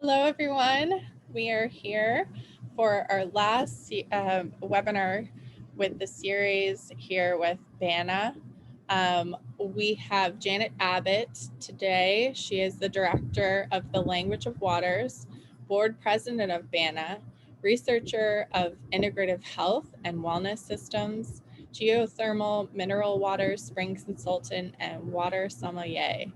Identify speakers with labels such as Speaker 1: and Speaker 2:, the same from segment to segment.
Speaker 1: Hello, everyone. We are here for our last webinar with the series here with BANA. We have Janet Abbott today. She is the Director of the Language of Waters, Board President of BANA, researcher of integrative health and wellness systems, geothermal mineral water spring consultant, and water sommelier.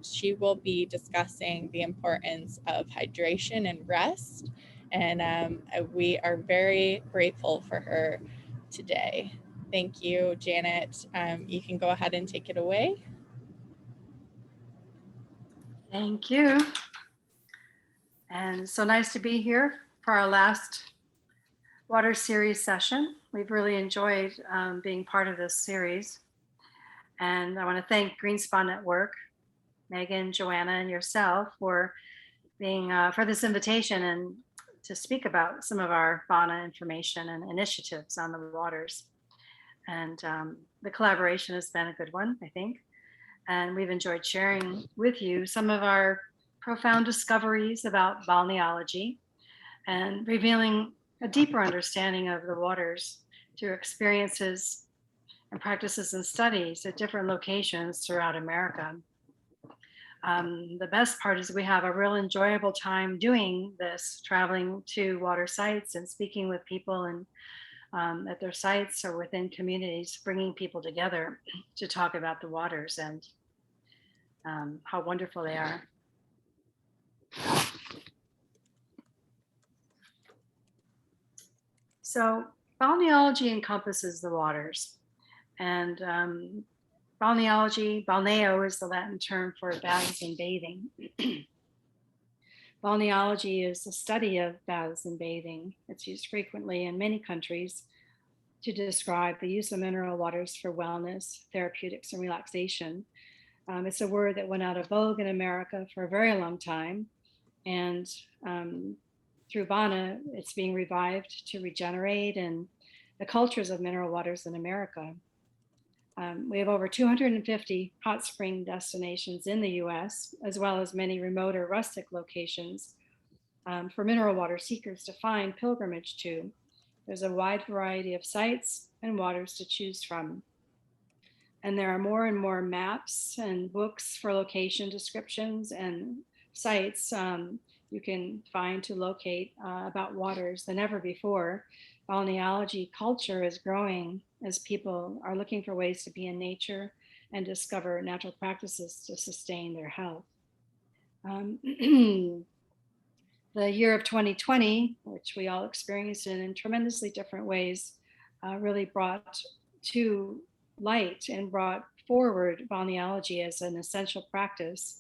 Speaker 1: She will be discussing the importance of hydration and rest, and we are very grateful for her today. Thank you, Janet. You can go ahead and take it away.
Speaker 2: Thank you. And so nice to be here for our last water series session. We've really enjoyed being part of this series. And I want to thank GreenSpa Network, Megan, Joanna, and yourself for being for this invitation and to speak about some of our BANA information and initiatives on the waters. And the collaboration has been a good one, I think. And we've enjoyed sharing with you some of our profound discoveries about balneology and revealing a deeper understanding of the waters through experiences and practices and studies at different locations throughout America. The best part is we have a real enjoyable time doing this, traveling to water sites and speaking with people and at their sites or within communities, bringing people together to talk about the waters and how wonderful they are. So balneology encompasses the waters, and balneology, balneo is the Latin term for baths and bathing. Balneology is the study of baths and bathing. It's used frequently in many countries to describe the use of mineral waters for wellness, therapeutics, and relaxation. It's a word that went out of vogue in America for a very long time. And through BANA, it's being revived to regenerate and the cultures of mineral waters in America. We have over 250 hot spring destinations in the US, as well as many remote or rustic locations for mineral water seekers to find pilgrimage to. There's a wide variety of sites and waters to choose from. And there are more and more maps and books for location descriptions and sites you can find to locate about waters than ever before. Balneology culture is growing as people are looking for ways to be in nature and discover natural practices to sustain their health. The year of 2020, which we all experienced in tremendously different ways, really brought to light and brought forward balneology as an essential practice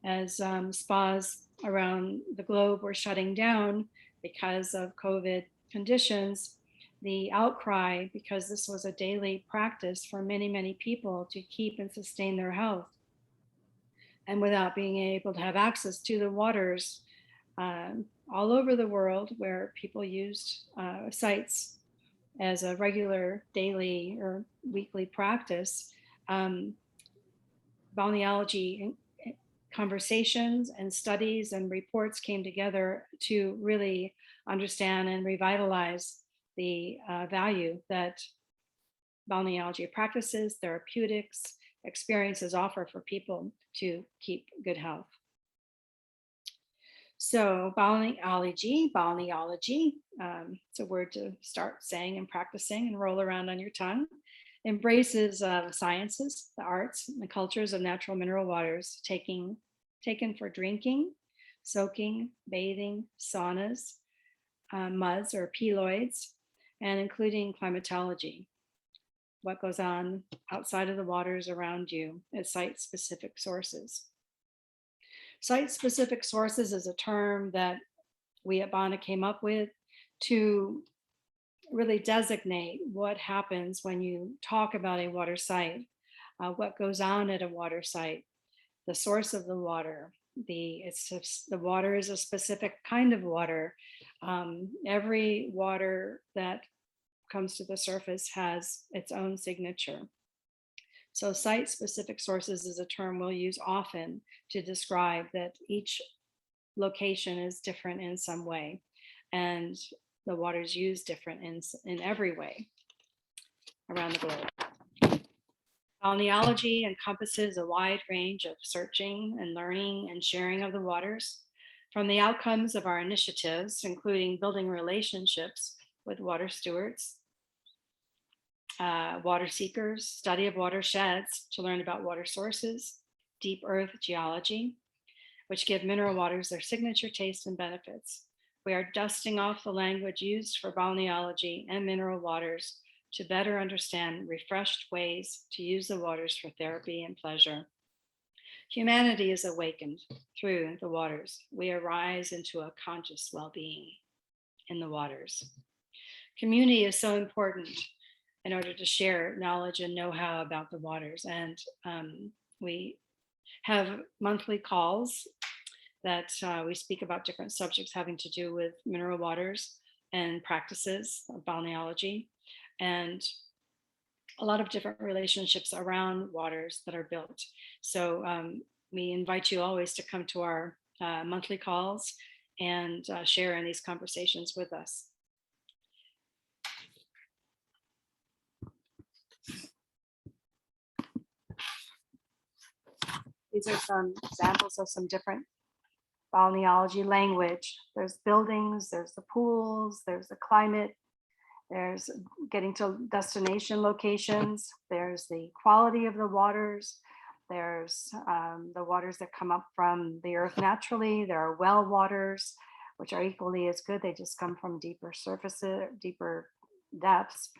Speaker 2: as spas around the globe were shutting down because of COVID conditions. The outcry, because this was a daily practice for many, many people to keep and sustain their health. And without being able to have access to the waters all over the world where people used sites as a regular daily or weekly practice, balneology conversations and studies and reports came together to really understand and revitalize the value that balneology practices, therapeutics, experiences offer for people to keep good health. So balneology, it's a word to start saying and practicing and roll around on your tongue. Embraces the sciences, the arts, and the cultures of natural mineral waters, taken for drinking, soaking, bathing, saunas, muds or peloids, and including climatology, what goes on outside of the waters around you at site-specific sources. Site-specific sources is a term that we at BANA came up with to really designate what happens when you talk about a water site, what goes on at a water site, the source of the water. The water is a specific kind of water. Every water that comes to the surface has its own signature. So site-specific sources is a term we'll use often to describe that each location is different in some way, and the water is used different in every way around the globe. Balneology encompasses a wide range of searching and learning and sharing of the waters, from the outcomes of our initiatives, including building relationships with water stewards, water seekers, study of watersheds to learn about water sources, deep earth geology, which give mineral waters their signature taste and benefits. We are dusting off the language used for balneology and mineral waters to better understand refreshed ways to use the waters for therapy and pleasure. Humanity is awakened through the waters. We arise into a conscious well-being in the waters. Community is so important in order to share knowledge and know-how about the waters. And we have monthly calls that we speak about different subjects having to do with mineral waters and practices of balneology, and a lot of different relationships around waters that are built. So we invite you always to come to our monthly calls and share in these conversations with us. These are some examples of some different balneology language. There's buildings, there's the pools, there's the climate, there's getting to destination locations, there's the quality of the waters, there's the waters that come up from the earth naturally, there are well waters, which are equally as good, they just come from deeper surfaces, deeper depths.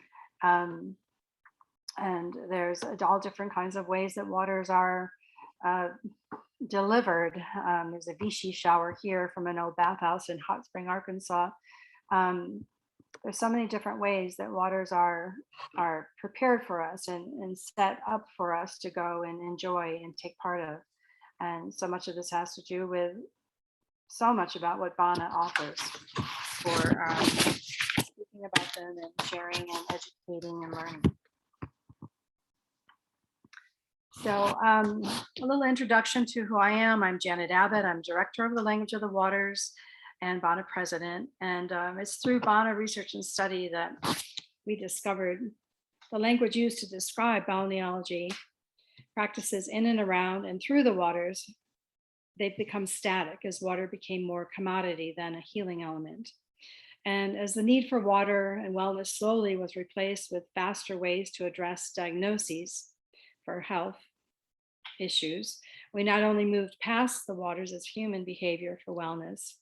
Speaker 2: And there's all different kinds of ways that waters are delivered. There's a Vichy shower here from an old bathhouse in Hot Spring, Arkansas. There's so many different ways that waters are prepared for us and set up for us to go and enjoy and take part of. And so much of this has to do with so much about what BANA offers for speaking about them and sharing and educating and learning. So a little introduction to who I am. I'm Janet Abbott. I'm director of the Language of the Waters and BANA president. And it's through BANA research and study that we discovered the language used to describe balneology practices in and around and through the waters. They've become static as water became more commodity than a healing element. And as the need for water and wellness slowly was replaced with faster ways to address diagnoses for health issues, we not only moved past the waters as human behavior for wellness,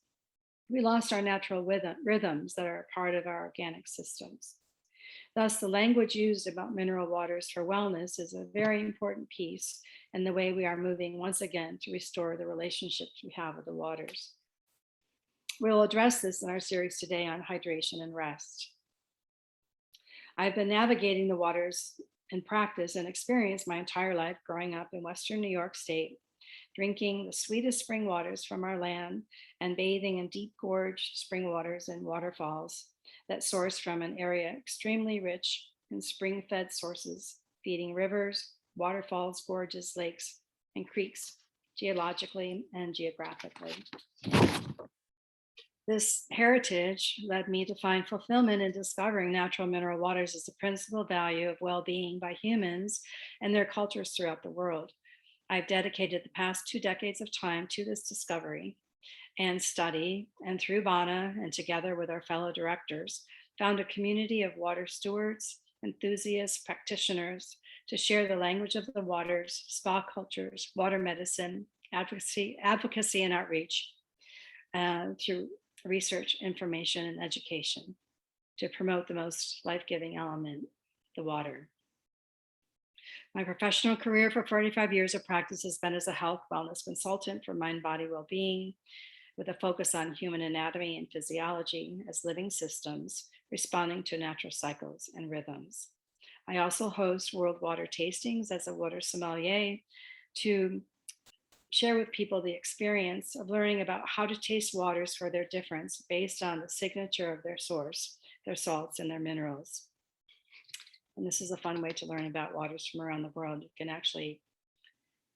Speaker 2: we lost our natural rhythms that are a part of our organic systems. Thus, the language used about mineral waters for wellness is a very important piece in the way we are moving once again to restore the relationships we have with the waters. We'll address this in our series today on hydration and rest. I've been navigating the waters in practice and experience my entire life growing up in Western New York State, drinking the sweetest spring waters from our land and bathing in deep gorge spring waters and waterfalls that source from an area extremely rich in spring-fed sources, feeding rivers, waterfalls, gorges, lakes, and creeks, geologically and geographically. This heritage led me to find fulfillment in discovering natural mineral waters as the principal value of well-being by humans and their cultures throughout the world. I've dedicated the past 2 decades of time to this discovery and study, and through BANA and together with our fellow directors, found a community of water stewards, enthusiasts, practitioners to share the language of the waters, spa cultures, water medicine, advocacy and outreach through research, information, and education to promote the most life-giving element, the water. My professional career for 45 years of practice has been as a health wellness consultant for mind-body well-being, with a focus on human anatomy and physiology as living systems responding to natural cycles and rhythms. I also host World Water Tastings as a water sommelier to share with people the experience of learning about how to taste waters for their difference based on the signature of their source, their salts and their minerals. And this is a fun way to learn about waters from around the world. You can actually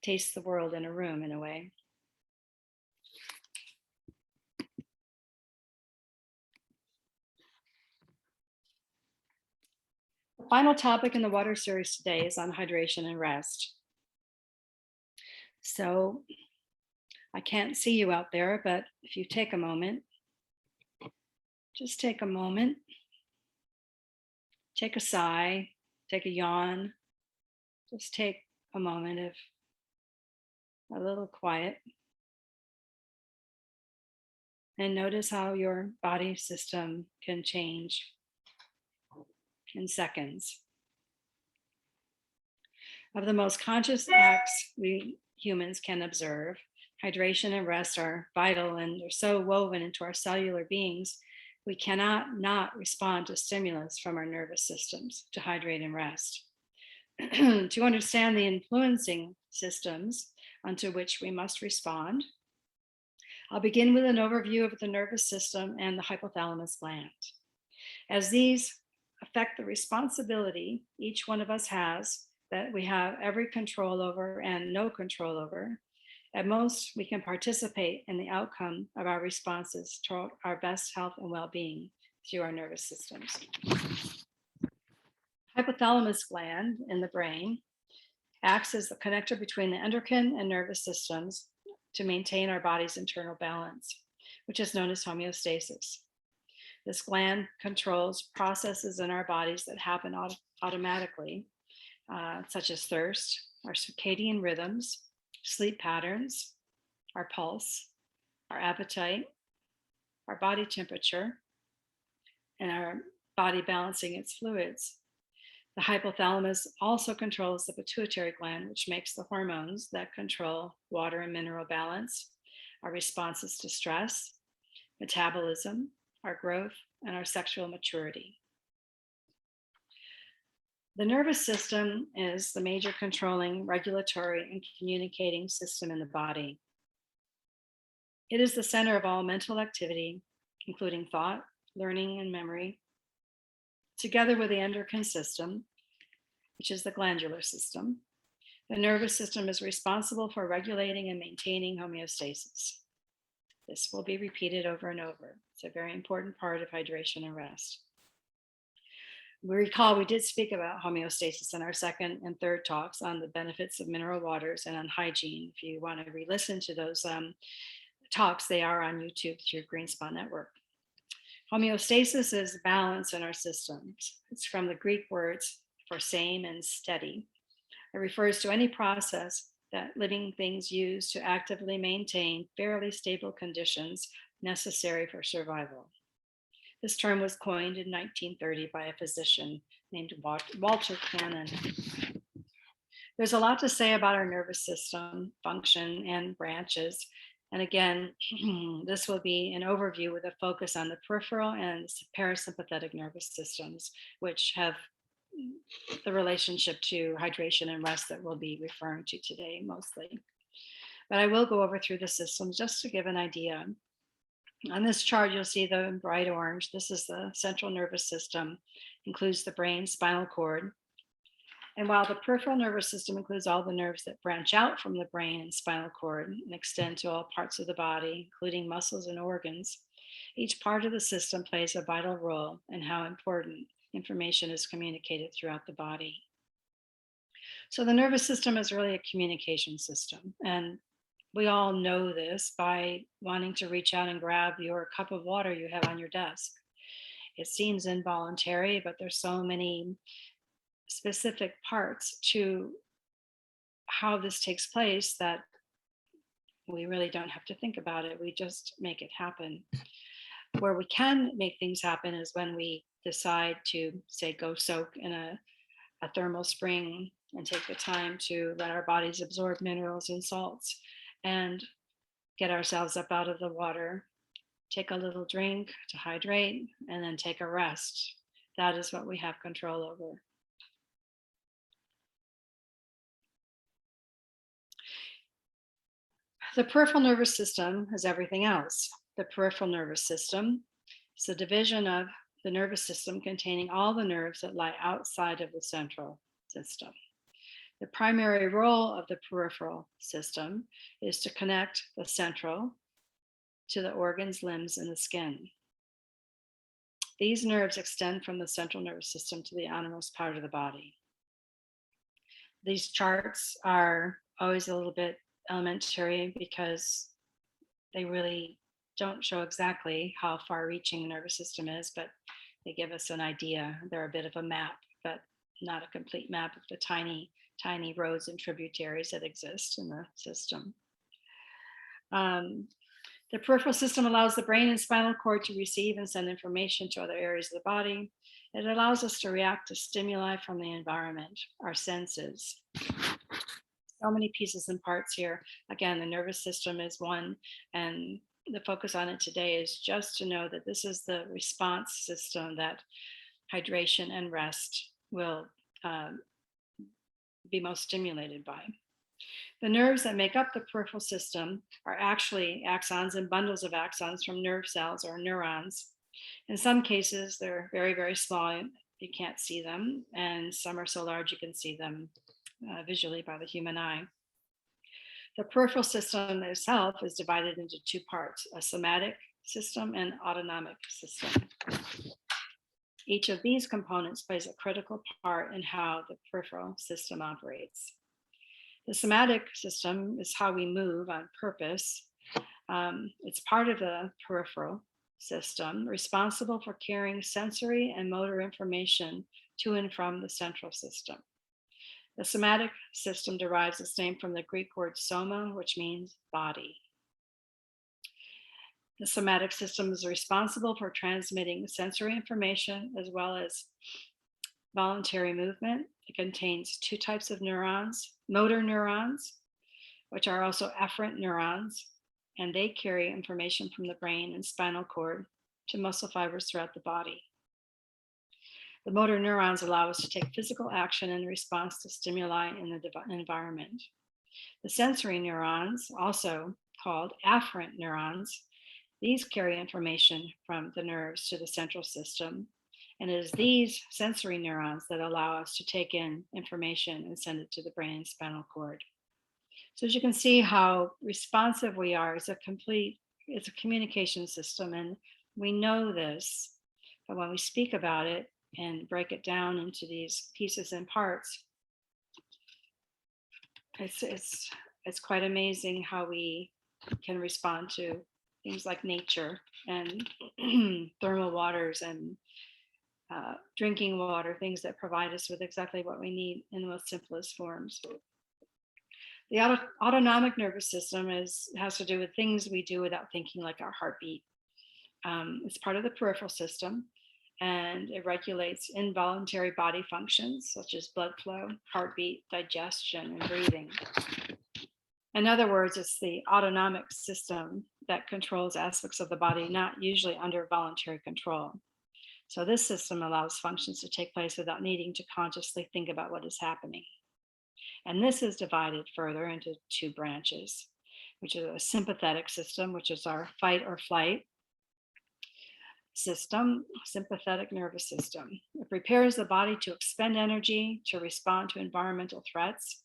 Speaker 2: taste the world in a room in a way. final topic in the water series today is on hydration and rest. So I can't see you out there, but if you take a moment, just take a moment, take a sigh, take a yawn, just take a moment of a little quiet and notice how your body system can change in seconds. Of the most conscious acts we humans can observe, hydration and rest are vital and they're so woven into our cellular beings, we cannot not respond to stimulus from our nervous systems to hydrate and rest. To understand the influencing systems onto which we must respond, I'll begin with an overview of the nervous system and the hypothalamus gland. As these affect the responsibility each one of us has that we have every control over and no control over, at most we can participate in the outcome of our responses to our best health and well-being through our nervous systems. Hypothalamus gland in the brain acts as the connector between the endocrine and nervous systems to maintain our body's internal balance, which is known as homeostasis. This gland controls processes in our bodies that happen automatically, such as thirst, our circadian rhythms, sleep patterns, our pulse, our appetite, our body temperature, and our body balancing its fluids. The hypothalamus also controls the pituitary gland, which makes the hormones that control water and mineral balance, our responses to stress, metabolism, our growth, and our sexual maturity. The nervous system is the major controlling, regulatory, and communicating system in the body. It is the center of all mental activity, including thought, learning, and memory, together with the endocrine system, which is the glandular system. The nervous system is responsible for regulating and maintaining homeostasis. This will be repeated over and over. It's a very important part of hydration and rest. We recall we did speak about homeostasis in our second and third talks on the benefits of mineral waters and on hygiene. If you want to re-listen to those talks, they are on YouTube through Green Spot Network. Homeostasis is balance in our systems. It's from the Greek words for same and steady. It refers to any process that living things use to actively maintain fairly stable conditions necessary for survival. This term was coined in 1930 by a physician named Walter Cannon. There's a lot to say about our nervous system function and branches. And again, this will be an overview with a focus on the peripheral and parasympathetic nervous systems, which have the relationship to hydration and rest that we'll be referring to today mostly. But I will go over through the systems just to give an idea. On this chart, you'll see the bright orange. This is the central nervous system, includes the brain, spinal cord. And while the peripheral nervous system includes all the nerves that branch out from the brain and spinal cord and extend to all parts of the body, including muscles and organs, each part of the system plays a vital role in how important information is communicated throughout the body. So the nervous system is really a communication system. And we all know this by wanting to reach out and grab your cup of water you have on your desk. It seems involuntary, but there's so many specific parts to how this takes place that we really don't have to think about it. We just make it happen. Where we can make things happen is when we decide to, say, go soak in a thermal spring and take the time to let our bodies absorb minerals and salts and get ourselves up out of the water, take a little drink to hydrate, and then take a rest. That is what we have control over. The peripheral nervous system is everything else. The peripheral nervous system is a division of the nervous system containing all the nerves that lie outside of the central system. The primary role of the peripheral system is to connect the central to the organs, limbs, and the skin. These nerves extend from the central nervous system to the outermost part of the body. These charts are always a little bit elementary because they really don't show exactly how far reaching the nervous system is, but they give us an idea. They're a bit of a map, but not a complete map of the tiny, tiny roads and tributaries that exist in the system. The peripheral system allows the brain and spinal cord to receive and send information to other areas of the body. It allows us to react to stimuli from the environment, our senses. So many pieces and parts here. Again, the nervous system is one, and the focus on it today is just to know that this is the response system that hydration and rest will be most stimulated by. The nerves that make up the peripheral system are actually axons and bundles of axons from nerve cells or neurons. In some cases, they're very, very small. You can't see them, and some are so large you can see them visually by the human eye. The peripheral system itself is divided into two parts, a somatic system and autonomic system. Each of these components plays a critical part in how the peripheral system operates. The somatic system is how we move on purpose. It's part of the peripheral system, responsible for carrying sensory and motor information to and from the central system. The somatic system derives its name from the Greek word soma, which means body. The somatic system is responsible for transmitting sensory information as well as voluntary movement. It contains two types of neurons, motor neurons, which are also efferent neurons, and they carry information from the brain and spinal cord to muscle fibers throughout the body. The motor neurons allow us to take physical action in response to stimuli in the environment. The sensory neurons, also called afferent neurons, these carry information from the nerves to the central system. And it is these sensory neurons that allow us to take in information and send it to the brain and spinal cord. So as you can see how responsive we are, it's a communication system, and we know this, but when we speak about it and break it down into these pieces and parts, it's quite amazing how we can respond to things like nature and thermal waters and drinking water, things that provide us with exactly what we need in the most simplest forms. The autonomic nervous system has to do with things we do without thinking, like our heartbeat. It's part of the peripheral system, and it regulates involuntary body functions such as blood flow, heartbeat, digestion, and breathing. In other words, it's the autonomic system that controls aspects of the body not usually under voluntary control. So this system allows functions to take place without needing to consciously think about what is happening. And this is divided further into two branches, which is a sympathetic system, which is our fight or flight system, sympathetic nervous system. It prepares the body to expend energy to respond to environmental threats.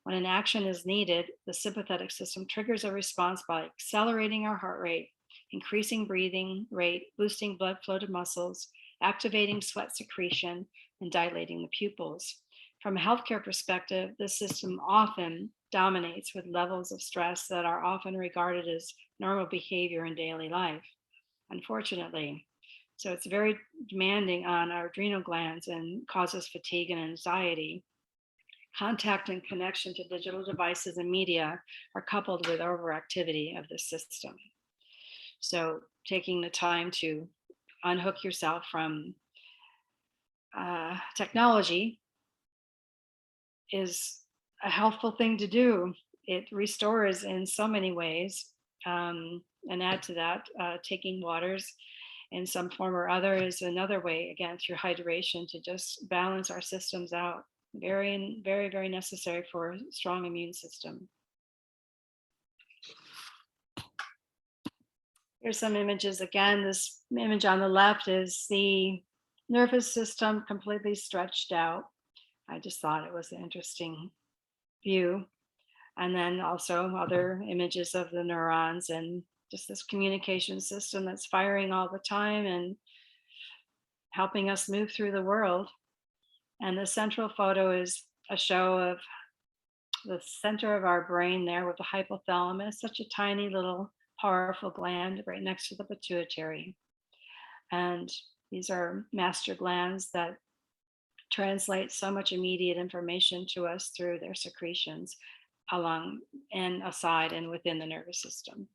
Speaker 2: When an action is needed, the sympathetic system triggers a response by accelerating our heart rate, increasing breathing rate, boosting blood flow to muscles, activating sweat secretion, and dilating the pupils. From a healthcare perspective, this system often dominates with levels of stress that are often regarded as normal behavior in daily life, unfortunately. So it's very demanding on our adrenal glands and causes fatigue and anxiety. Contact and connection to digital devices and media are coupled with overactivity of the system. So taking the time to unhook yourself from technology is a helpful thing to do. It restores in so many ways. And add to that, taking waters in some form or other is another way, again, through hydration, to just balance our systems out. Very, very, very necessary for a strong immune system. Here's some images again. This image on the left is the nervous system completely stretched out. I just thought it was an interesting view. And then also other images of the neurons and just this communication system that's firing all the time. And helping us move through the world. And the central photo is a show of the center of our brain there with the hypothalamus, such a tiny little powerful gland right next to the pituitary. And these are master glands that translate so much immediate information to us through their secretions along and aside and within the nervous system.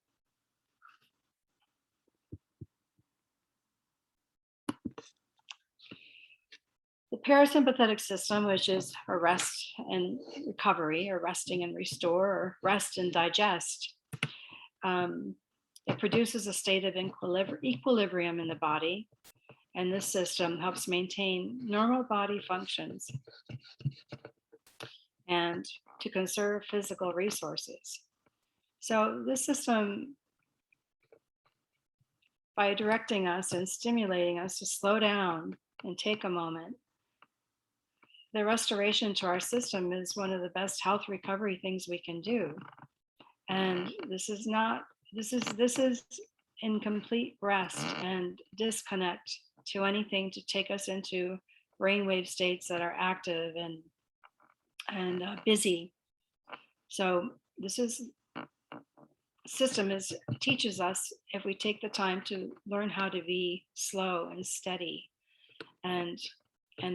Speaker 2: The parasympathetic system, which is a rest and recovery, or resting and restore, or rest and digest, it produces a state of equilibrium in the body, and this system helps maintain normal body functions and to conserve physical resources. So this system, by directing us and stimulating us to slow down and take a moment, the restoration to our system is one of the best health recovery things we can do. And this is in complete rest and disconnect to anything to take us into brainwave states that are active and busy. So this system teaches us, if we take the time to learn how to be slow and steady and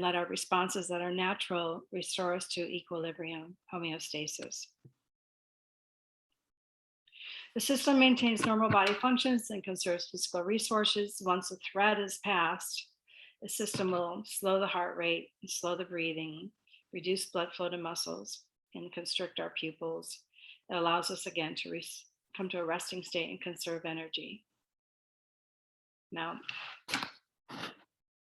Speaker 2: let our responses that are natural restore us to equilibrium, homeostasis. The system maintains normal body functions and conserves physical resources. Once the threat is passed, the system will slow the heart rate, and slow the breathing, reduce blood flow to muscles, and constrict our pupils. It allows us again to come to a resting state and conserve energy. Now,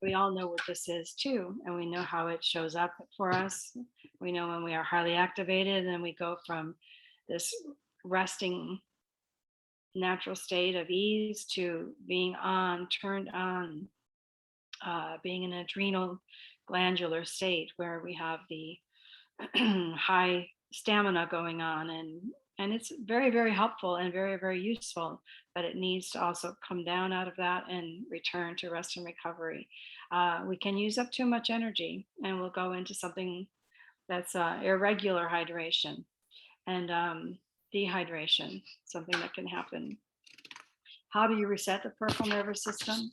Speaker 2: we all know what this is too, and we know how it shows up for us. We know when we are highly activated and we go from this resting natural state of ease to being turned on, being in an adrenal glandular state where we have the high stamina going on, and it's very, very helpful and very, very useful, but it needs to also come down out of that and return to rest and recovery. We can use up too much energy and we'll go into something that's irregular hydration and dehydration, something that can happen. How do you reset the peripheral nervous system?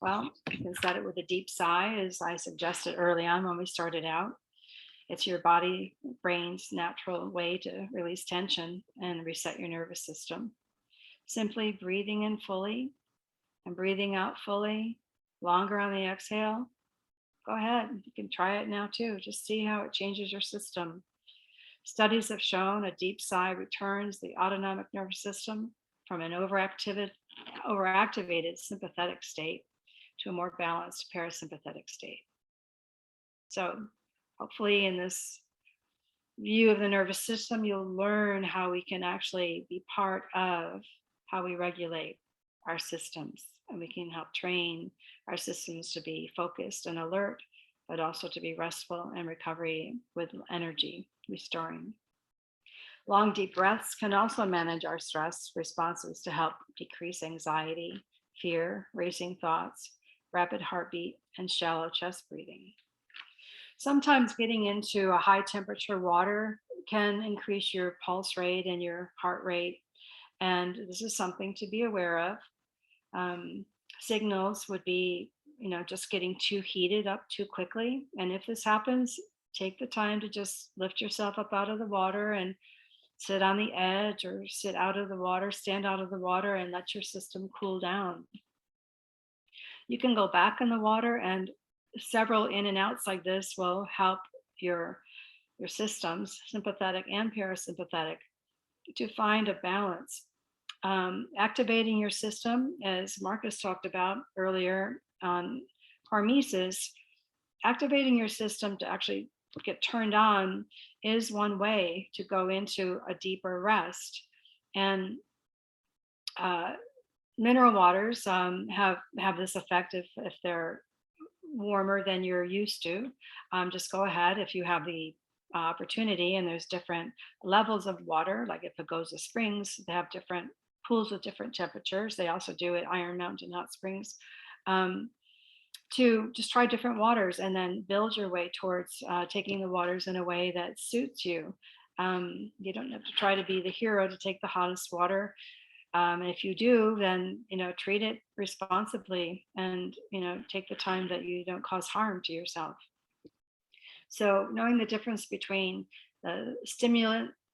Speaker 2: Well, you can set it with a deep sigh, as I suggested early on when we started out. It's your body, brain's natural way to release tension and reset your nervous system. Simply breathing in fully and breathing out fully, longer on the exhale. Go ahead, you can try it now too. Just see how it changes your system. Studies have shown a deep sigh returns the autonomic nervous system from an overactivated sympathetic state to a more balanced parasympathetic state. So hopefully in this view of the nervous system, you'll learn how we can actually be part of how we regulate our systems, and we can help train our systems to be focused and alert, but also to be restful and recovery with energy, restoring. Long, deep breaths can also manage our stress responses to help decrease anxiety, fear, racing thoughts, rapid heartbeat, and shallow chest breathing. Sometimes getting into a high temperature water can increase your pulse rate and your heart rate, and this is something to be aware of. Signals would be, just getting too heated up too quickly. And if this happens, take the time to just lift yourself up out of the water and sit on the edge or sit out of the water, stand out of the water and let your system cool down. You can go back in the water, and several in and outs like this will help your systems, sympathetic and parasympathetic, to find a balance. Activating your system, as Marcus talked about earlier on hormesis, activating your system to actually get turned on is one way to go into a deeper rest. And mineral waters have this effect if they're warmer than you're used to. Just go ahead if you have the opportunity, and there's different levels of water. Like if it goes to springs, they have different pools with different temperatures. They also do at Iron Mountain Hot Springs. to just try different waters and then build your way towards taking the waters in a way that suits you. You don't have to try to be the hero to take the hottest water. And if you do, then, treat it responsibly and, take the time that you don't cause harm to yourself. So knowing the difference between the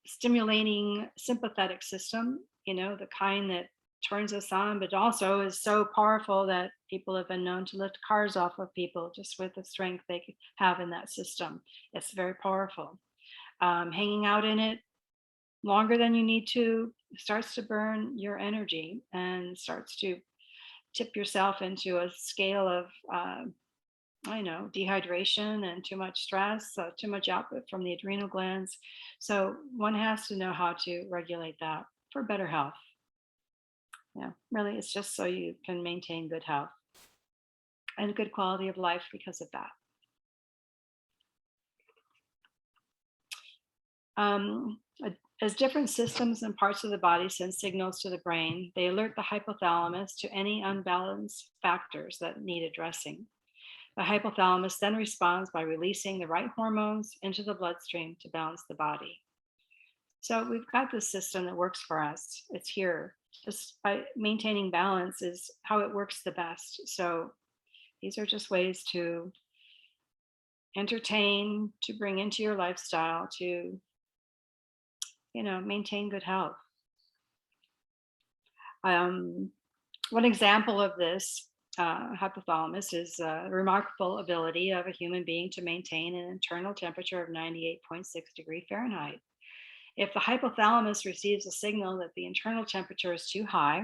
Speaker 2: stimulating sympathetic system, the kind that turns us on, but also is so powerful that people have been known to lift cars off of people just with the strength they have in that system. It's very powerful. Hanging out in it longer than you need to starts to burn your energy and starts to tip yourself into a scale of dehydration and too much stress, too much output from the adrenal glands. So one has to know how to regulate that for better health. Yeah, really, it's just so you can maintain good health and good quality of life because of that. As different systems and parts of the body send signals to the brain, they alert the hypothalamus to any unbalanced factors that need addressing. The hypothalamus then responds by releasing the right hormones into the bloodstream to balance the body. So we've got this system that works for us. It's here. Just by maintaining balance is how it works the best. So these are just ways to entertain, to bring into your lifestyle, to maintain good health. One example of this hypothalamus is a remarkable ability of a human being to maintain an internal temperature of 98.6 degrees Fahrenheit. If the hypothalamus receives a signal that the internal temperature is too high,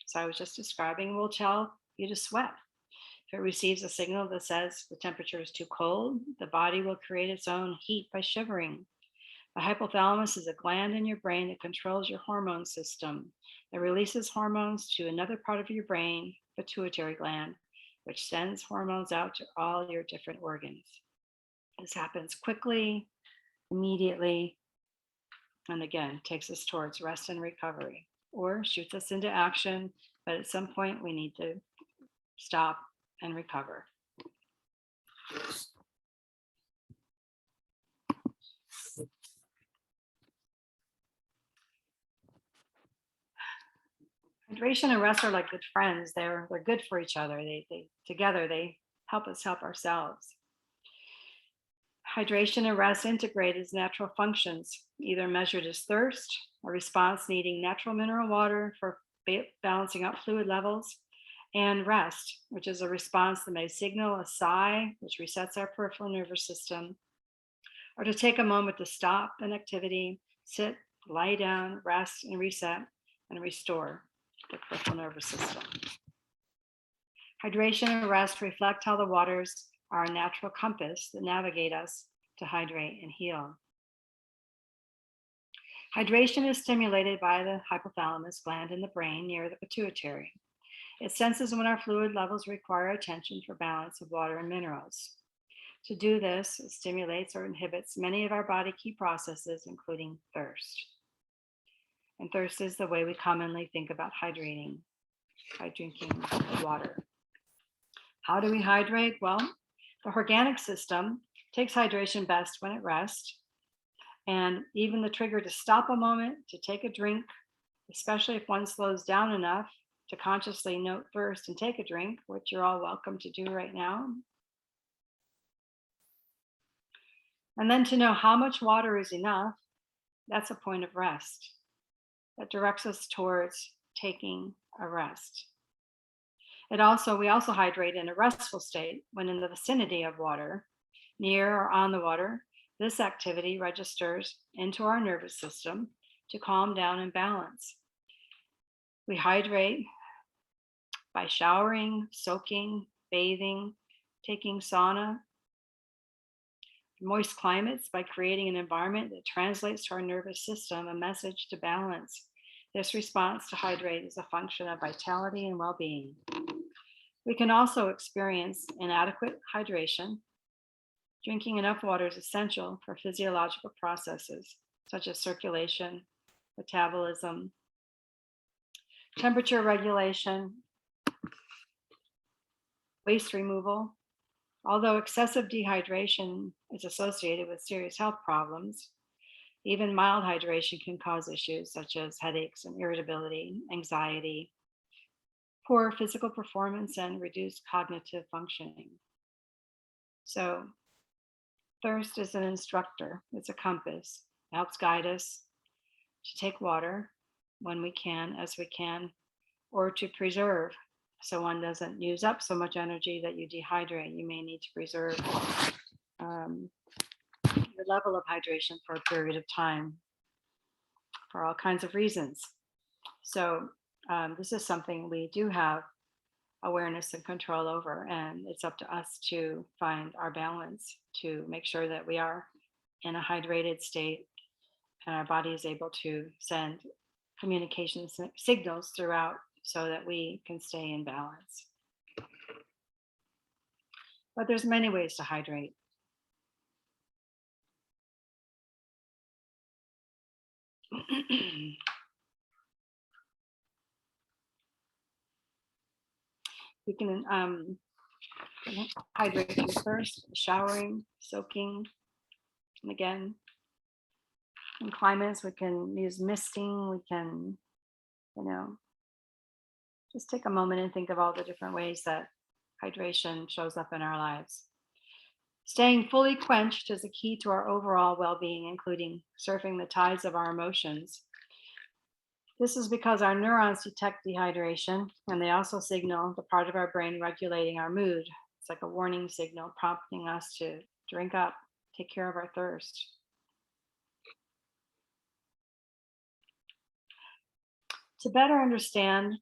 Speaker 2: as I was just describing, it will tell you to sweat. If it receives a signal that says the temperature is too cold, the body will create its own heat by shivering. The hypothalamus is a gland in your brain that controls your hormone system. It releases hormones to another part of your brain, pituitary gland, which sends hormones out to all your different organs. This happens quickly, immediately, and again, takes us towards rest and recovery, or shoots us into action, but at some point we need to stop and recover. Hydration and rest are like good friends. They're good for each other. They together they help us help ourselves. Hydration and rest integrate as natural functions, either measured as thirst, a response needing natural mineral water for balancing out fluid levels, and rest, which is a response that may signal a sigh, which resets our peripheral nervous system, or to take a moment to stop an activity, sit, lie down, rest, and reset, and restore the peripheral nervous system. Hydration and rest reflect how the waters are a natural compass that navigate us to hydrate and heal. Hydration is stimulated by the hypothalamus gland in the brain near the pituitary. It senses when our fluid levels require attention for balance of water and minerals. To do this, it stimulates or inhibits many of our body key processes, including thirst. And thirst is the way we commonly think about hydrating, by drinking water. How do we hydrate? Well, the organic system takes hydration best when at rest. And even the trigger to stop a moment, to take a drink, especially if one slows down enough to consciously note thirst and take a drink, which you're all welcome to do right now. And then to know how much water is enough, that's a point of rest. That directs us towards taking a rest. We also hydrate in a restful state when in the vicinity of water, near or on the water. This activity registers into our nervous system to calm down and balance. We hydrate by showering, soaking, bathing, taking sauna. Moist climates by creating an environment that translates to our nervous system a message to balance. This response to hydrate is a function of vitality and well-being. We can also experience inadequate hydration. Drinking enough water is essential for physiological processes such as circulation, metabolism, temperature regulation, waste removal, Although excessive dehydration is associated with serious health problems, even mild hydration can cause issues such as headaches and irritability, anxiety, poor physical performance, and reduced cognitive functioning. So, thirst is an instructor, it's a compass. It helps guide us to take water when we can, as we can, or to preserve so one doesn't use up so much energy that you dehydrate. You may need to preserve your level of hydration for a period of time for all kinds of reasons. So, this is something we do have awareness and control over, and it's up to us to find our balance to make sure that we are in a hydrated state and our body is able to send communication signals throughout so that we can stay in balance. But there's many ways to hydrate. We can hydrate through first showering, soaking, and again, in climates we can use misting. We can, just take a moment and think of all the different ways that hydration shows up in our lives. Staying fully quenched is a key to our overall well-being, including surfing the tides of our emotions. This is because our neurons detect dehydration, and they also signal the part of our brain regulating our mood. It's like a warning signal prompting us to drink up, take care of our thirst. To better understand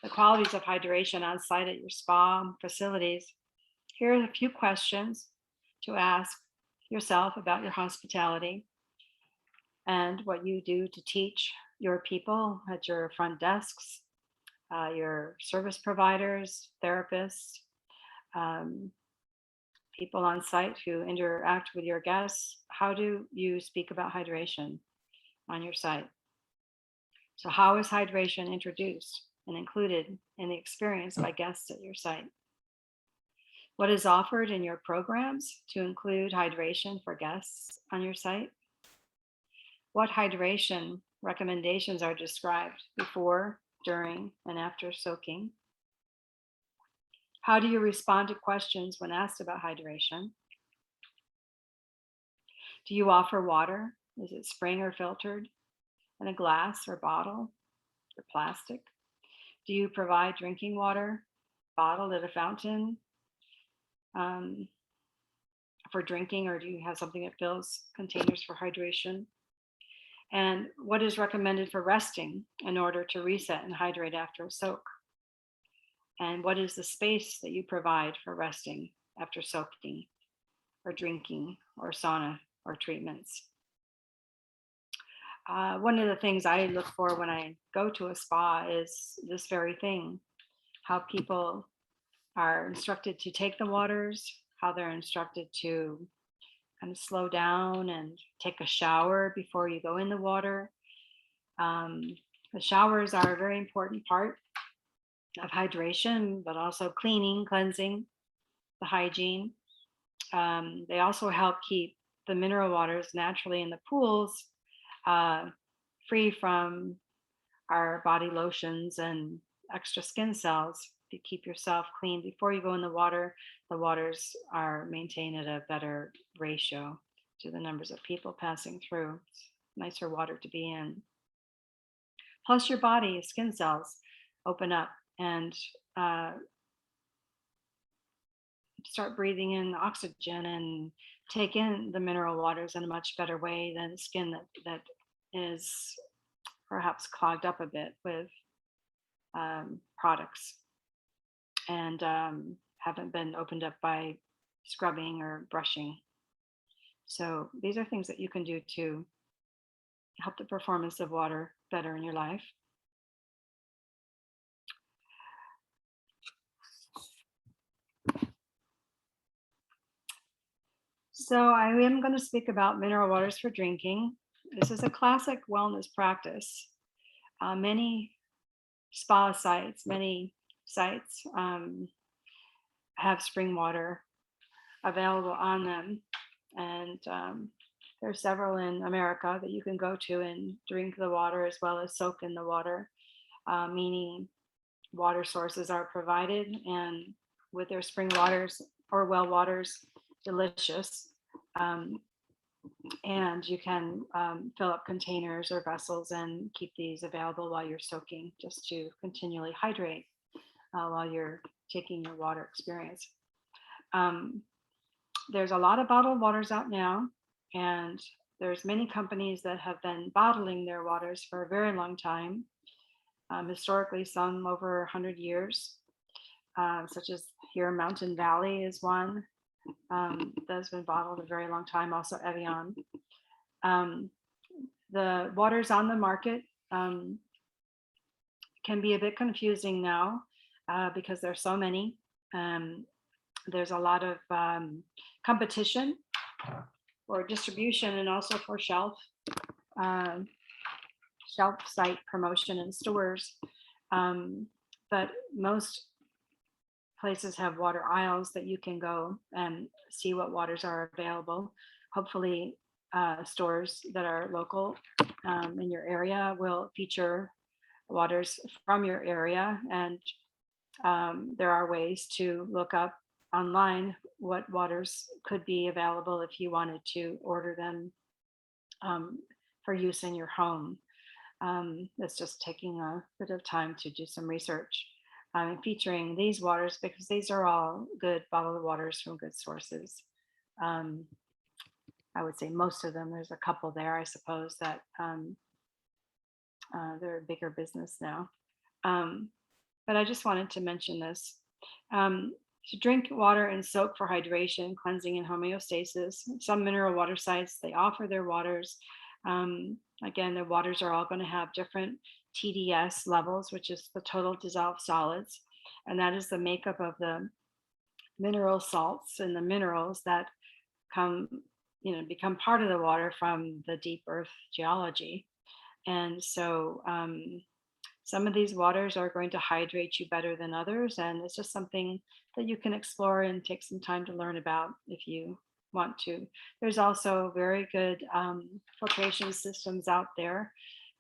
Speaker 2: the qualities of hydration on site at your spa facilities, here are a few questions to ask yourself about your hospitality and what you do to teach your people at your front desks, your service providers, therapists, people on site who interact with your guests. How do you speak about hydration on your site? So, how is hydration introduced and included in the experience by guests at your site? What is offered in your programs to include hydration for guests on your site? What hydration recommendations are described before, during, and after soaking? How do you respond to questions when asked about hydration? Do you offer water? Is it spring or filtered? In a glass or bottle or plastic? Do you provide drinking water bottled at a fountain for drinking, or do you have something that fills containers for hydration? And what is recommended for resting in order to reset and hydrate after a soak? And what is the space that you provide for resting after soaking or drinking or sauna or treatments? One of the things I look for when I go to a spa is this very thing: how people are instructed to take the waters, how they're instructed to kind of slow down and take a shower before you go in the water. The showers are a very important part of hydration, but also cleaning, cleansing, the hygiene. They also help keep the mineral waters naturally in the pools free from our body lotions and extra skin cells. To keep yourself clean before you go in the waters are maintained at a better ratio to the numbers of people passing through. It's nicer water to be in. Plus, your body skin cells open up and start breathing in oxygen and take in the mineral waters in a much better way than the skin that is perhaps clogged up a bit with products and haven't been opened up by scrubbing or brushing. So these are things that you can do to help the performance of water better in your life. So I am going to speak about mineral waters for drinking. This is a classic wellness practice. Many sites have spring water available on them. And there are several in America that you can go to and drink the water as well as soak in the water, meaning water sources are provided, and with their spring waters or well waters, delicious. Um, and you can fill up containers or vessels and keep these available while you're soaking, just to continually hydrate while you're taking your water experience. There's a lot of bottled waters out now, and there's many companies that have been bottling their waters for a very long time. Historically, some over 100 years, such as here Mountain Valley is one that's been bottled a very long time, also Evian. The waters on the market can be a bit confusing now because there's so many. There's a lot of competition for distribution and also for shelf site promotion in stores. But most places have water aisles that you can go and see what waters are available. Hopefully, stores that are local in your area will feature waters from your area, and there are ways to look up online what waters could be available if you wanted to order them for use in your home. It's just taking a bit of time to do some research featuring these waters, because these are all good bottled waters from good sources. I would say most of them. There's a couple there, I suppose, that they're a bigger business now. But I just wanted to mention this. To drink water and soak for hydration, cleansing, and homeostasis. Some mineral water sites, they offer their waters. Again, the waters are all going to have different TDS levels, which is the total dissolved solids. And that is the makeup of the mineral salts and the minerals that become part of the water from the deep earth geology. And so some of these waters are going to hydrate you better than others. And it's just something that you can explore and take some time to learn about if you want to. There's also very good filtration systems out there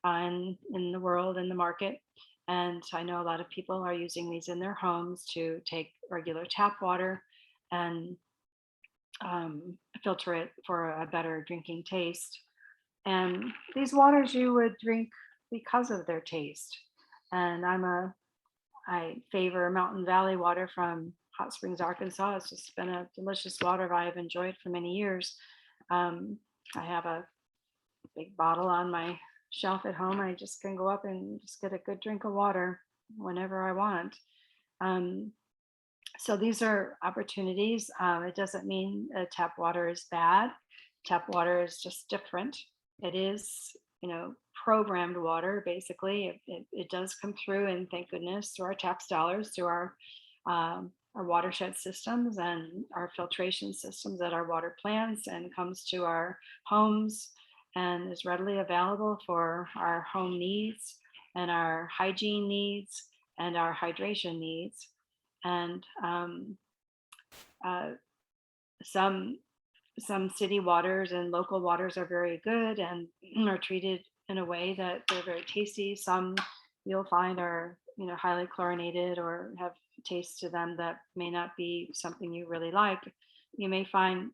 Speaker 2: in the world, in the market. And I know a lot of people are using these in their homes to take regular tap water and filter it for a better drinking taste. And these waters you would drink because of their taste. And I favor Mountain Valley water from Hot Springs, Arkansas. It's just been a delicious water that I've enjoyed for many years. I have a big bottle on my shelf at home. I just can go up and just get a good drink of water whenever I want. So these are opportunities. It doesn't mean tap water is bad. Tap water is just different. It is, programmed water, basically. It does come through, and thank goodness, through our tax dollars, through our watershed systems and our filtration systems at our water plants, and comes to our homes and is readily available for our home needs and our hygiene needs and our hydration needs. And some city waters and local waters are very good and are treated in a way that they're very tasty. Some you'll find are highly chlorinated or have taste to them that may not be something you really like. You may find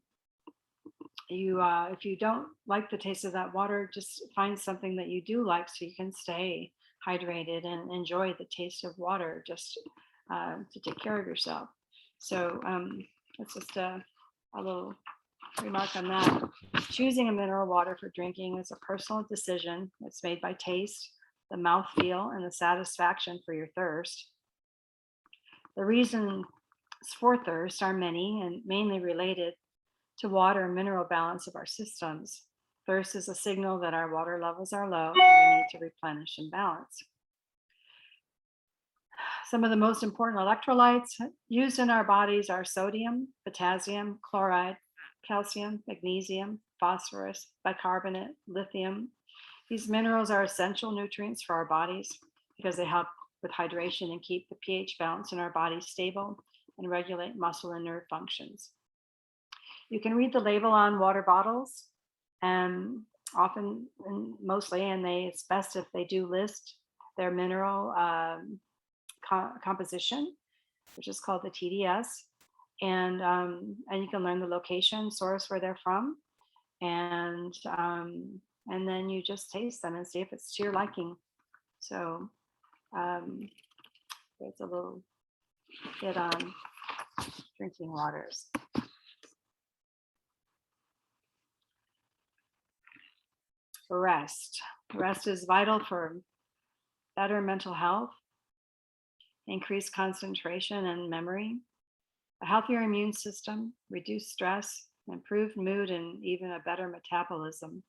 Speaker 2: if you don't like the taste of that water, just find something that you do like so you can stay hydrated and enjoy the taste of water, just to take care of yourself. So it's just a little remark on that. Choosing a mineral water for drinking is a personal decision. It's made by taste, the mouthfeel, and the satisfaction for your thirst. The reasons for thirst are many and mainly related to water and mineral balance of our systems. Thirst is a signal that our water levels are low and we need to replenish and balance. Some of the most important electrolytes used in our bodies are sodium, potassium, chloride, calcium, magnesium, phosphorus, bicarbonate, lithium. These minerals are essential nutrients for our bodies because they help with hydration and keep the pH balance in our bodies stable and regulate muscle and nerve functions. You can read the label on water bottles, and often and mostly, and it's best if they do list their mineral composition, which is called the TDS, and you can learn the location, source, where they're from, and then you just taste them and see if it's to your liking. So there's a little bit on drinking waters. Rest. Rest is vital for better mental health, increased concentration and memory, a healthier immune system, reduced stress, improved mood, and even a better metabolism.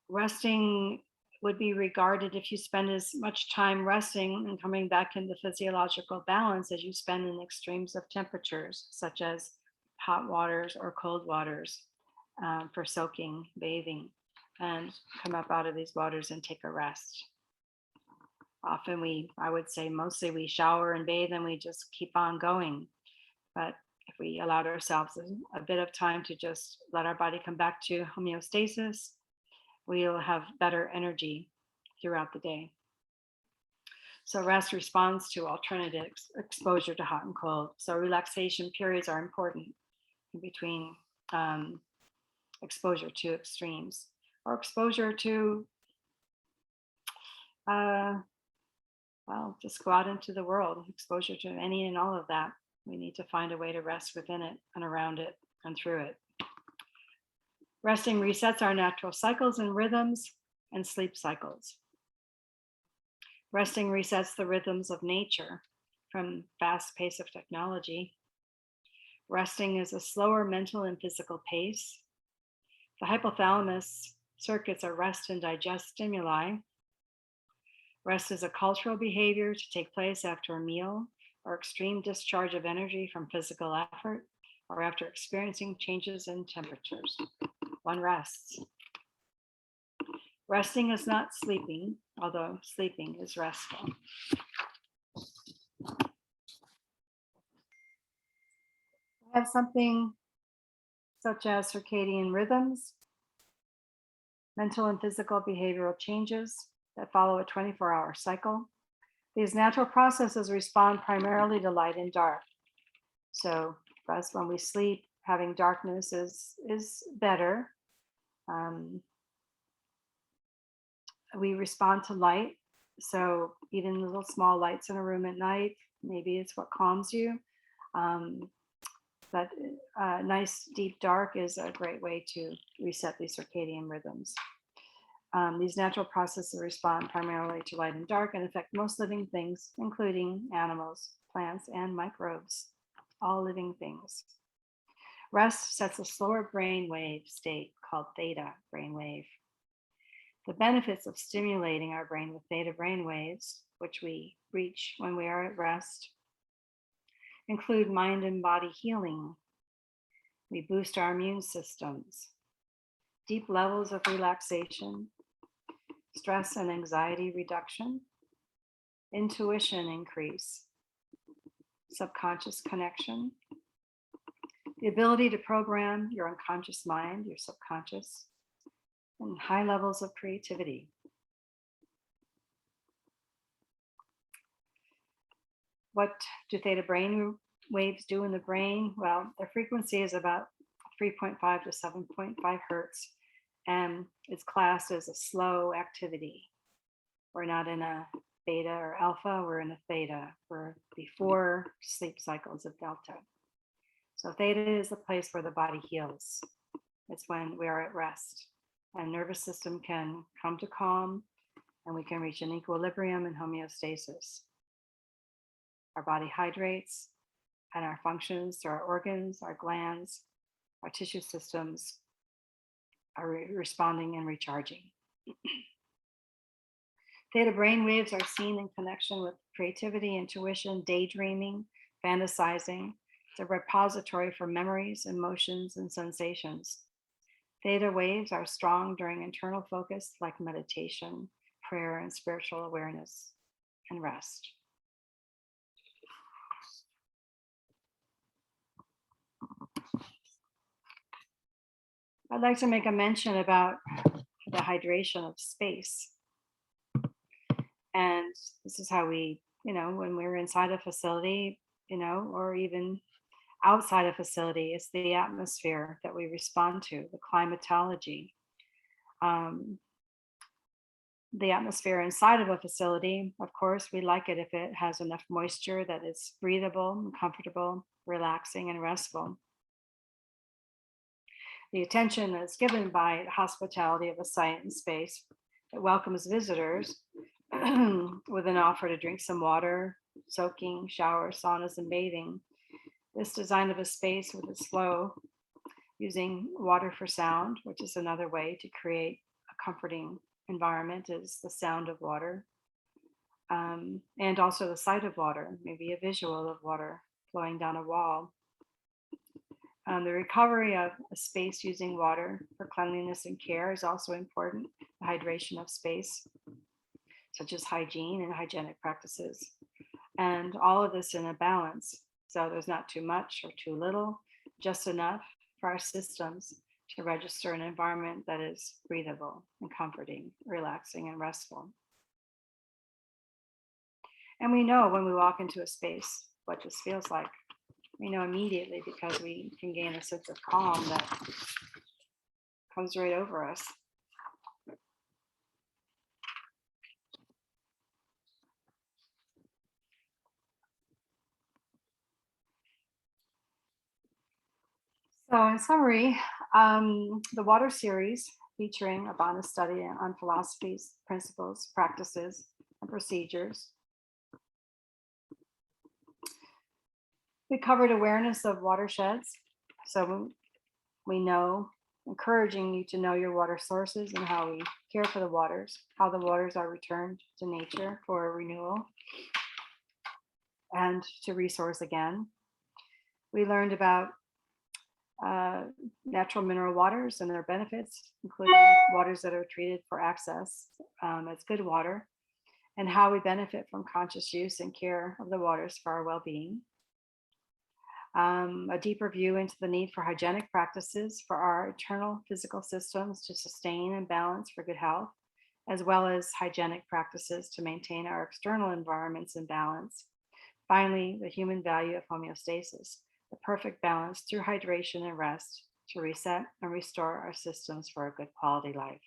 Speaker 2: Resting would be regarded, if you spend as much time resting and coming back into physiological balance as you spend in extremes of temperatures, such as hot waters or cold waters, for soaking, bathing, and come up out of these waters and take a rest. Often I would say mostly we shower and bathe and we just keep on going. But if we allowed ourselves a bit of time to just let our body come back to homeostasis, we'll have better energy throughout the day. So rest responds to alternative exposure to hot and cold. So relaxation periods are important in between exposure to extremes, or exposure to, just go out into the world, exposure to any and all of that. We need to find a way to rest within it and around it and through it. Resting resets our natural cycles and rhythms and sleep cycles. Resting resets the rhythms of nature from fast pace of technology. Resting is a slower mental and physical pace. The hypothalamus circuits are rest and digest stimuli. Rest is a cultural behavior to take place after a meal or extreme discharge of energy from physical effort or after experiencing changes in temperatures. One rests. Resting is not sleeping, although sleeping is restful. I have something such as circadian rhythms, mental and physical behavioral changes that follow a 24-hour cycle. These natural processes respond primarily to light and dark. So for us, when we sleep, having darkness is better. We respond to light. So even little small lights in a room at night, maybe it's what calms you. But nice deep dark is a great way to reset these circadian rhythms. These natural processes respond primarily to light and dark and affect most living things, including animals, plants, and microbes, all living things. Rest sets a slower brainwave state called theta brainwave. The benefits of stimulating our brain with theta brainwaves, which we reach when we are at rest, include mind and body healing. We boost our immune systems, deep levels of relaxation, stress and anxiety reduction, intuition increase, subconscious connection, the ability to program your unconscious mind, your subconscious, and high levels of creativity. What do theta brain waves do in the brain? Well, their frequency is about 3.5 to 7.5 hertz, and it's classed as a slow activity. We're not in a beta or alpha, we're in a theta. We're before sleep cycles of delta. So theta is the place where the body heals. It's when we are at rest, and nervous system can come to calm, and we can reach an equilibrium and homeostasis. Our body hydrates, and our functions through our organs, our glands, our tissue systems are responding and recharging. Theta brain waves are seen in connection with creativity, intuition, daydreaming, fantasizing. It's a repository for memories, emotions, and sensations. Theta waves are strong during internal focus like meditation, prayer, and spiritual awareness and rest. I'd like to make a mention about the hydration of space. And this is how we, when we're inside a facility, or even outside a facility, it's the atmosphere that we respond to, the climatology. The atmosphere inside of a facility, of course, we like it if it has enough moisture that it's breathable, comfortable, relaxing, and restful. The attention that's given by hospitality of a site and space that welcomes visitors with an offer to drink some water, soaking, showers, saunas, and bathing. This design of a space with its flow, using water for sound, which is another way to create a comforting environment, is the sound of water. And also the sight of water, maybe a visual of water flowing down a wall. The recovery of a space using water for cleanliness and care is also important. The hydration of space, such as hygiene and hygienic practices. And all of this in a balance. So there's not too much or too little, just enough for our systems to register an environment that is breathable and comforting, relaxing, and restful. And we know when we walk into a space what this feels like. We know immediately because we can gain a sense of calm that comes right over us. So in summary, the water series featuring a BANA study on philosophies, principles, practices, and procedures. We covered awareness of watersheds. So we know, encouraging you to know your water sources and how we care for the waters, how the waters are returned to nature for renewal and to resource again. We learned about natural mineral waters and their benefits, including waters that are treated for access as good water, and how we benefit from conscious use and care of the waters for our well-being. A deeper view into the need for hygienic practices for our internal physical systems to sustain and balance for good health, as well as hygienic practices to maintain our external environments in balance. Finally, the human value of homeostasis, the perfect balance through hydration and rest to reset and restore our systems for a good quality life.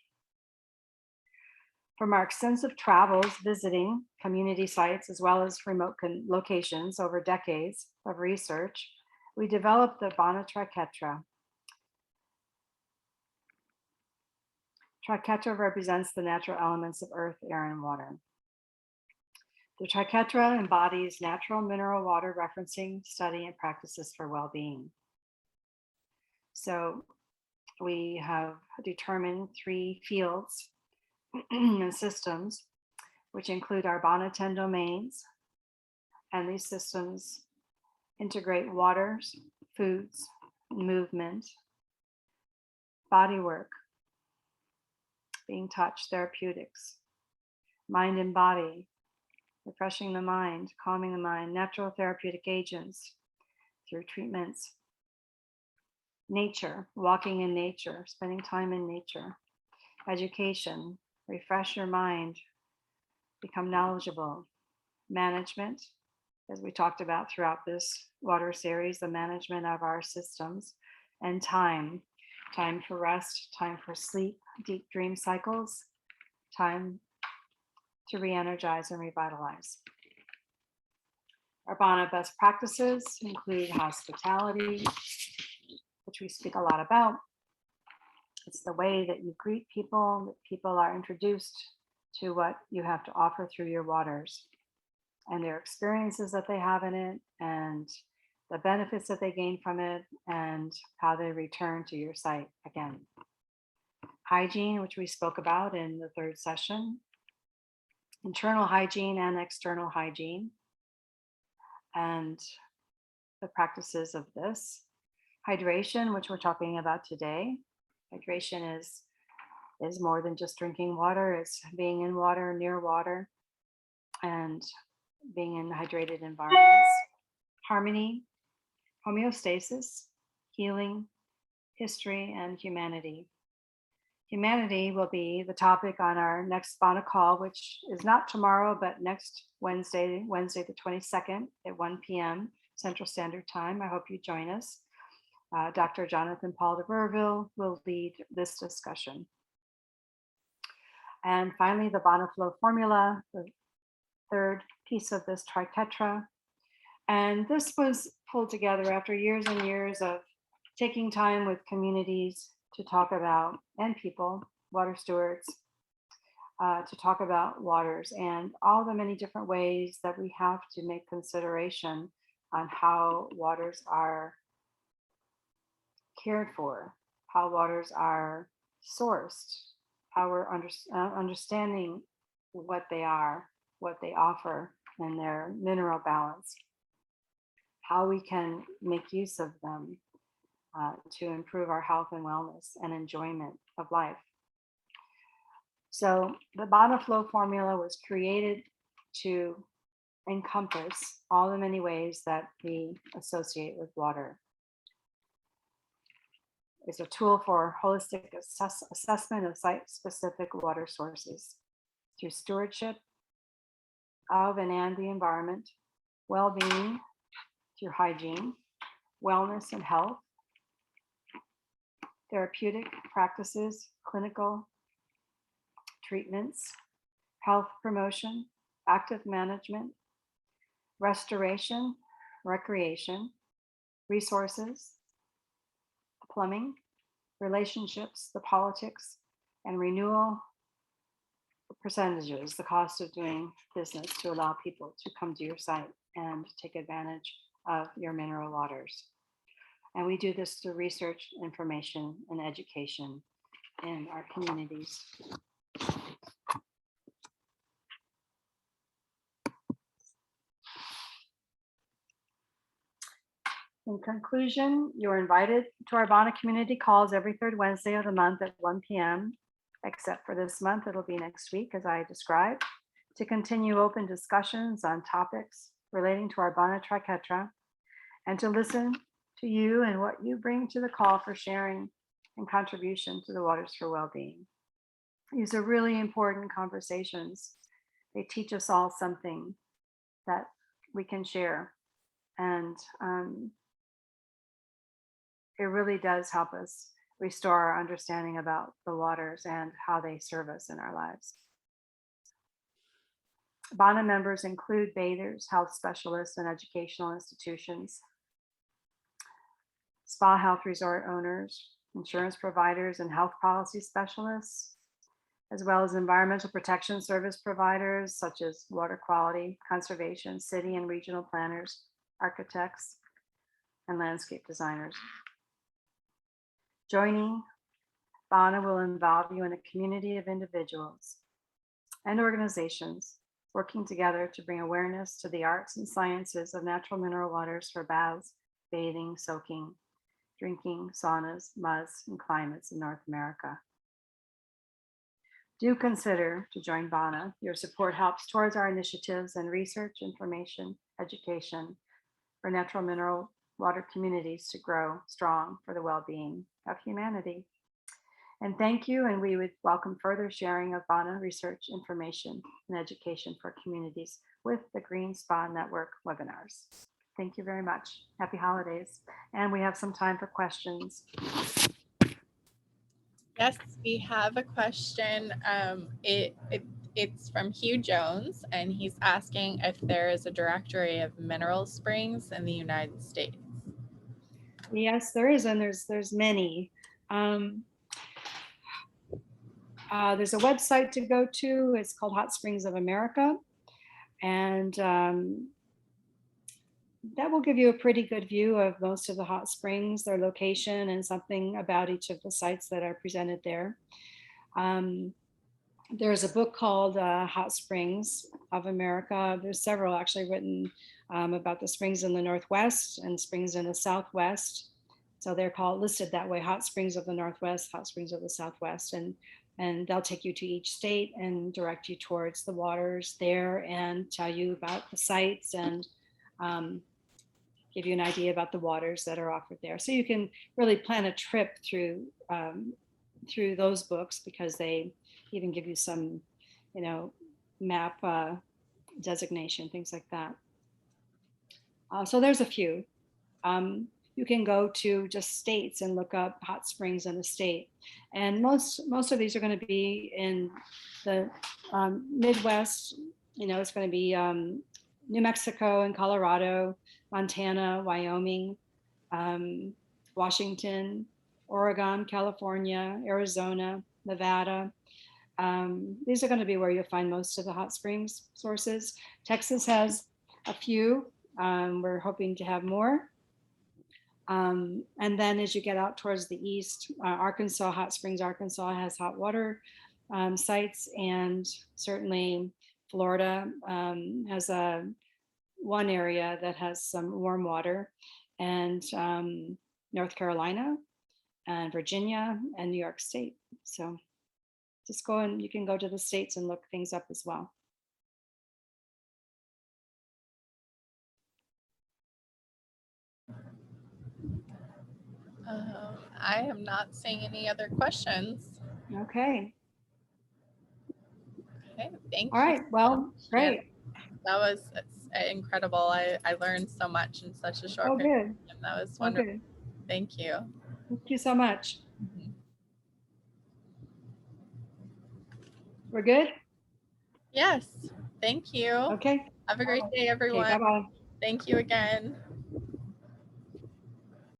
Speaker 2: From our extensive travels visiting community sites as well as remote locations over decades of research, we developed the BANA triquetra. Triquetra represents the natural elements of earth, air, and water. The triquetra embodies natural mineral water referencing, study, and practices for well-being. So we have determined 3 fields and systems, which include our BANA 10 domains. And these systems integrate waters, foods, movement, body work, being touch, therapeutics, mind and body, refreshing the mind, calming the mind, natural therapeutic agents through treatments, nature, walking in nature, spending time in nature, education, refresh your mind, become knowledgeable, management, as we talked about throughout this water series, the management of our systems, and time for rest, time for sleep, deep dream cycles, time to re-energize and revitalize. Our BANA best practices include hospitality, which we speak a lot about. It's the way that you greet people, that people are introduced to what you have to offer through your waters and their experiences that they have in it and the benefits that they gain from it and how they return to your site again. Hygiene, which we spoke about in the 3rd session, internal hygiene and external hygiene, and the practices of this. Hydration, which we're talking about today. Hydration is more than just drinking water. It's being in water, near water, and being in hydrated environments. Harmony, homeostasis, healing, history, and humanity. Humanity will be the topic on our next BANA call, which is not tomorrow, but next Wednesday, the 22nd at 1 p.m. Central Standard Time. I hope you join us. Dr. Jonathan Paul de Burville will lead this discussion. And finally, the BANA flow formula, the third piece of this triketra. And this was pulled together after years and years of taking time with communities to talk about, and people, water stewards, to talk about waters and all the many different ways that we have to make consideration on how waters are cared for, how waters are sourced, how we're understanding what they are, what they offer, and their mineral balance, how we can make use of them to improve our health and wellness and enjoyment of life. So the BANA flow formula was created to encompass all the many ways that we associate with water. It's a tool for holistic assessment of site-specific water sources through stewardship of and the environment, well-being through hygiene, wellness and health, therapeutic practices, clinical treatments, health promotion, active management, restoration, recreation, resources, plumbing, relationships, the politics, and renewal percentages, the cost of doing business to allow people to come to your site and take advantage of your mineral waters. And we do this through research, information, and education in our communities. In conclusion, you're invited to our BANA community calls every third Wednesday of the month at 1 p.m., except for this month, it'll be next week, as I described, to continue open discussions on topics relating to our BANA triketra, and to listen to you and what you bring to the call for sharing and contribution to the Waters for Wellbeing. These are really important conversations. They teach us all something that we can share. And it really does help us restore our understanding about the waters and how they serve us in our lives. BANA members include bathers, health specialists, and educational institutions, spa health resort owners, insurance providers, and health policy specialists, as well as environmental protection service providers such as water quality, conservation, city and regional planners, architects, and landscape designers. Joining BANA will involve you in a community of individuals and organizations working together to bring awareness to the arts and sciences of natural mineral waters for baths, bathing, soaking, drinking, saunas, muds, and climates in North America. Do consider to join BANA. Your support helps towards our initiatives and research, information, education for natural mineral water communities to grow strong for the well-being of humanity. And thank you, and we would welcome further sharing of BANA research, information, and education for communities with the Green Spa Network webinars. Thank you very much. Happy holidays. And we have some time for questions.
Speaker 1: Yes, we have a question. It's from Hugh Jones, and he's asking if there is a directory of mineral springs in the United States.
Speaker 2: Yes, there is, and there's many. There's a website to go to. It's called Hot Springs of America, and that will give you a pretty good view of most of the hot springs, their location, and something about each of the sites that are presented there. There's a book called Hot Springs of America. There's several actually written about the springs in the Northwest and springs in the Southwest. So they're listed that way: Hot Springs of the Northwest, Hot Springs of the Southwest, and they'll take you to each state and direct you towards the waters there and tell you about the sites and give you an idea about the waters that are offered there. So you can really plan a trip through those books, because they even give you some, map designation, things like that. So there's a few. You can go to just states and look up hot springs in a state, and most of these are going to be in the Midwest. It's going to be New Mexico and Colorado, Montana, Wyoming, Washington, Oregon, California, Arizona, Nevada. These are going to be where you'll find most of the hot springs sources. Texas has a few. We're hoping to have more. And then as you get out towards the east, Arkansas, Hot Springs, Arkansas has hot water sites, and certainly Florida has one area that has some warm water, and North Carolina and Virginia and New York State. So just go, and you can go to the states and look things up as well.
Speaker 1: I am not seeing any other questions.
Speaker 2: Okay.
Speaker 1: Okay, thank
Speaker 2: All
Speaker 1: you.
Speaker 2: right. Well, great.
Speaker 1: That was incredible. I learned so much in such a short period of time. That was wonderful.
Speaker 2: Good.
Speaker 1: Thank you.
Speaker 2: Thank you so much. We're good?
Speaker 1: Yes. Thank you.
Speaker 2: Okay.
Speaker 1: Have a great day, everyone.
Speaker 2: Okay, bye-bye.
Speaker 1: Thank you again.